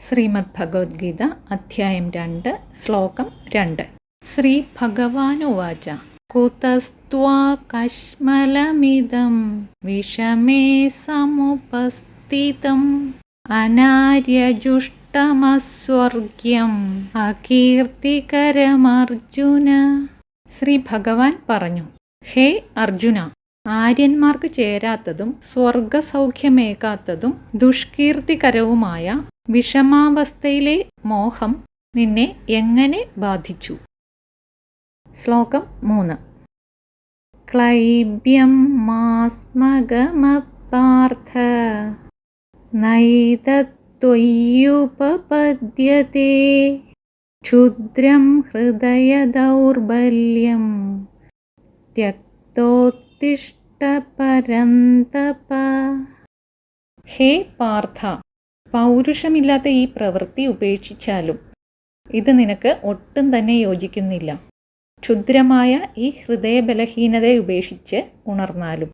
ശ്രീമദ് ഭഗവത്ഗീത അധ്യായം 2 ശ്ലോകം 2. ശ്രീ ഭഗവാനുവാച കുതസ്ത്വാ കശ്മലമിദം വിഷമേ സമുപസ്ഥിതം അനാര്യജുഷ്ടമസ്വർഗ്യം അകീർത്തികരമർജുന. ശ്രീ ഭഗവാൻ പറഞ്ഞു, ഹേ അർജുന, ആര്യന്മാർക്ക് ചേരാത്തതും സ്വർഗസൗഖ്യമേകാത്തതും ദുഷ്കീർത്തികരവുമായ വിഷമാവസ്ഥയിലെ മോഹം നിന്നെ എങ്ങനെ ബാധിച്ചു? ശ്ലോകം 3. ക്ലൈബ്യം മാസ്മഗമപാർത്ഥ നൈതത്വയ്യുപപദ്യതേ ക്ഷുദ്രം ഹൃദയദൗർബല്യം ത്യക്തോത്തിഷ്ഠ പരന്തപ. ഹേ പാർത്ഥ, പൗരുഷമില്ലാത്ത ഈ പ്രവൃത്തി ഉപേക്ഷിച്ചാലും ഇത് നിനക്ക് ഒട്ടും തന്നെ യോജിക്കുന്നില്ല. ക്ഷുദ്രമായ ഈ ഹൃദയബലഹീനതയെ ഉപേക്ഷിച്ച് ഉണർന്നാലും.